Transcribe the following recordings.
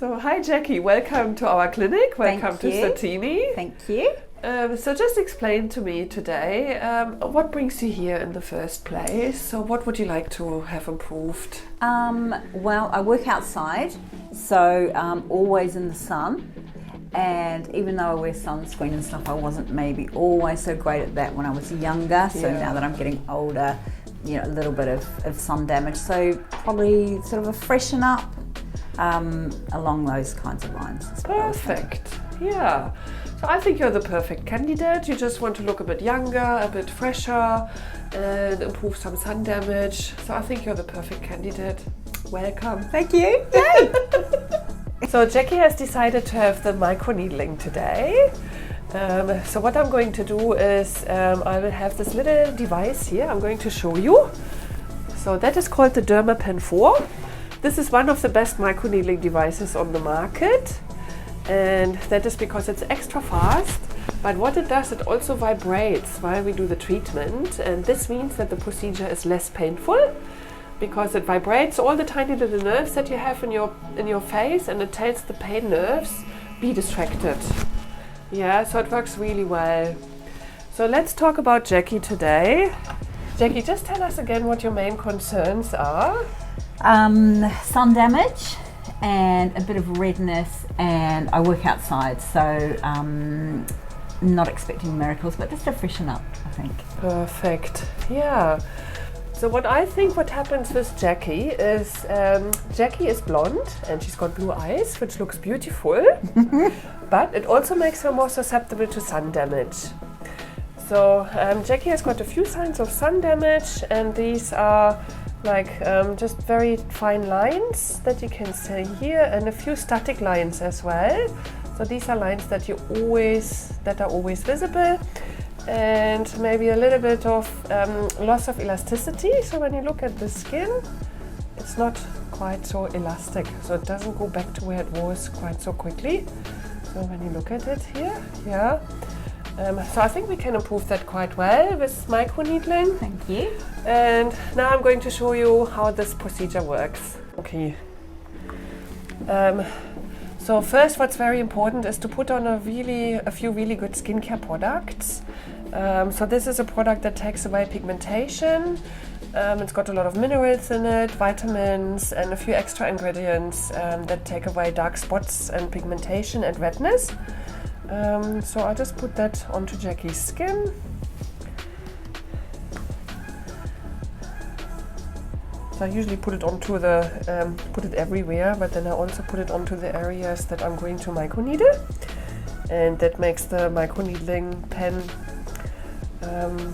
So hi Jackie, welcome to our clinic. Welcome to Satini. Thank you. So just explain to me today what brings you here in the first place. So what would you like to have improved? Well, I work outside, so always in the sun. And even though I wear sunscreen and stuff, I wasn't maybe always so great at that when I was younger. So now that I'm getting older, you know, a little bit of sun damage. So probably sort of a freshen up along those kinds of lines. Perfect. Yeah. So I think you're the perfect candidate. You just want to look a bit younger, a bit fresher, and improve some sun damage. So I think you're the perfect candidate. Welcome. Thank you. Yay! So Jackie has decided to have the microneedling today. So what I'm going to do is I will have this little device here. I'm going to show you. So that is called the Dermapen 4. This is one of the best microneedling devices on the market. And that is because it's extra fast. But what it does, it also vibrates while we do the treatment. And this means that the procedure is less painful, because it vibrates all the tiny little nerves that you have in your face, and it tells the pain nerves, be distracted. Yeah, so it works really well. So let's talk about Jackie today. Jackie, just tell us again what your main concerns are. Sun damage and a bit of redness, and I work outside, so not expecting miracles, but just to freshen up, I think. Perfect. Yeah. So what I think what happens with Jackie is Jackie is blonde and she's got blue eyes, which looks beautiful, but it also makes her more susceptible to sun damage. So Jackie has got a few signs of sun damage, and these are like just very fine lines that you can see here, and a few static lines as well. So these are lines that are always visible. And maybe a little bit of loss of elasticity. So when you look at the skin, it's not quite so elastic. So it doesn't go back to where it was quite so quickly. So when you look at it here, yeah. So I think we can improve that quite well with microneedling. Thank you. And now I'm going to show you how this procedure works. Okay. So first, what's very important is to put on a few really good skincare products. So this is a product that takes away pigmentation. It's got a lot of minerals in it, vitamins, and a few extra ingredients that take away dark spots and pigmentation and redness. So I'll just put that onto Jackie's skin. So I usually put it onto put it everywhere, but then I also put it onto the areas that I'm going to microneedle, and that makes the microneedling pen,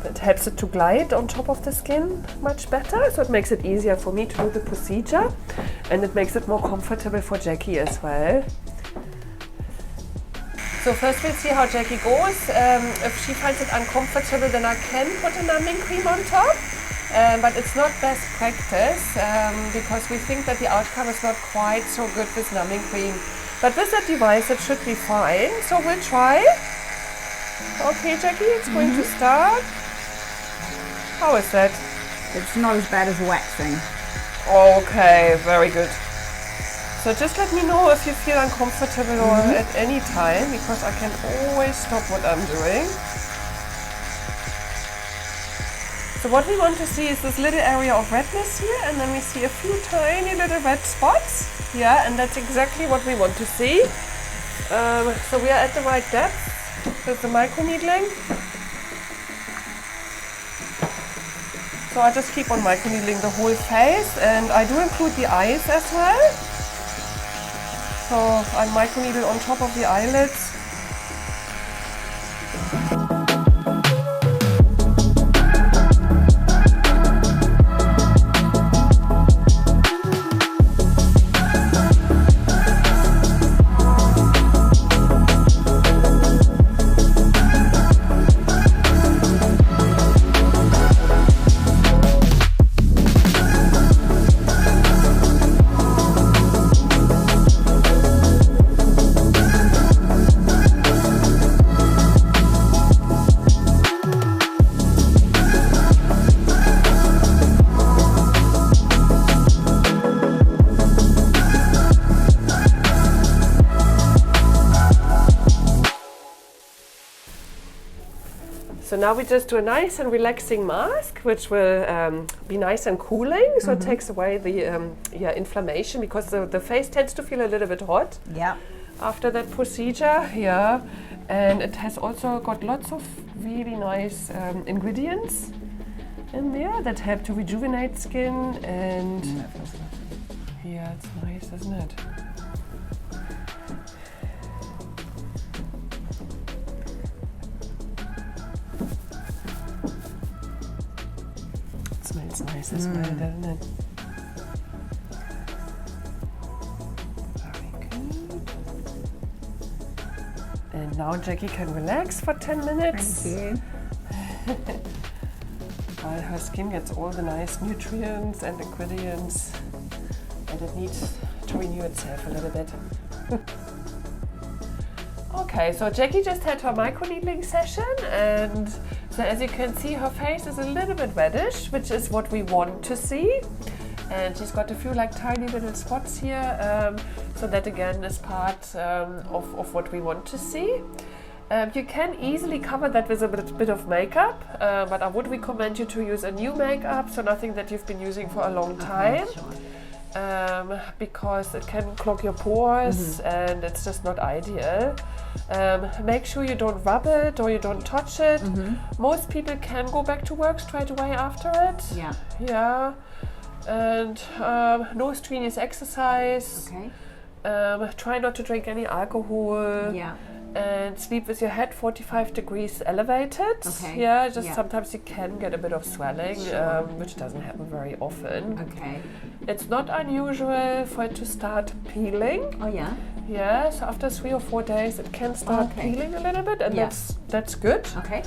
it helps it to glide on top of the skin much better. So it makes it easier for me to do the procedure, and it makes it more comfortable for Jackie as well. So first we'll see how Jackie goes. If she finds it uncomfortable, then I can put a numbing cream on top. But it's not best practice because we think that the outcome is not quite so good with numbing cream. But with that device it should be fine, so we'll try. Okay Jackie, it's going to start. How is that? It's not as bad as waxing. Okay, very good. So just let me know if you feel uncomfortable or at any time, because I can always stop what I'm doing. So what we want to see is this little area of redness here, and then we see a few tiny little red spots. Yeah, and that's exactly what we want to see. So we are at the right depth with the microneedling. So I just keep on microneedling the whole face, and I do include the eyes as well. So I microneedle on top of the eyelids. So now we just do a nice and relaxing mask, which will be nice and cooling. So it takes away the inflammation, because the face tends to feel a little bit hot. Yeah. After that procedure, yeah. And it has also got lots of really nice ingredients in there that help to rejuvenate skin. And That feels good. yeah, it's nice, isn't it? It smells nice as well, doesn't it? Very good. And now Jackie can relax for 10 minutes. Thank you. While her skin gets all the nice nutrients and ingredients, and it needs to renew itself a little bit. Okay, so Jackie just had her microneedling session, and so as you can see, her face is a little bit reddish, which is what we want to see. And she's got a few like tiny little spots here, so that again is part of what we want to see. You can easily cover that with a bit of makeup, but I would recommend you to use a new makeup, so nothing that you've been using for a long time, because it can clog your pores and it's just not ideal. Make sure you don't rub it or you don't touch it. Most people can go back to work straight away after it. Yeah. Yeah. And no strenuous exercise. Okay. Try not to drink any alcohol. Yeah. And sleep with your head 45 degrees elevated. Okay. Yeah, just Yeah. sometimes you can get a bit of swelling, Sure. which doesn't happen very often. Okay. It's not unusual for it to start peeling. Oh yeah. Yeah, so after 3 or 4 days it can start Okay. peeling a little bit, and Yeah. that's good. Okay.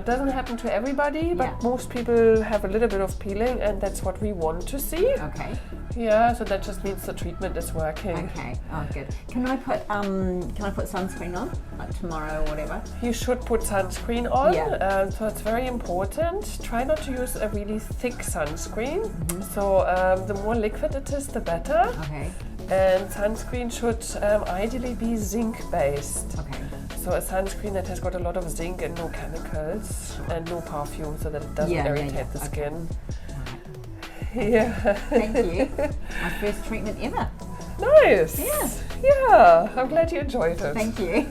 Doesn't happen to everybody, but Yeah. most people have a little bit of peeling, and that's what we want to see. Okay. Yeah, so that just means the treatment is working. Okay. Oh, good. Can I put sunscreen on, like tomorrow or whatever? You should put sunscreen on, Yeah. so it's very important. Try not to use a really thick sunscreen. So the more liquid it is, the better. Okay. And sunscreen should ideally be zinc based. Okay. So a sunscreen that has got a lot of zinc and no chemicals and no perfume, so that it doesn't irritate the Okay. skin. Alright. Yeah. Thank you. My first treatment ever. Nice. Yeah. Yeah. I'm glad you enjoyed it. Thank you.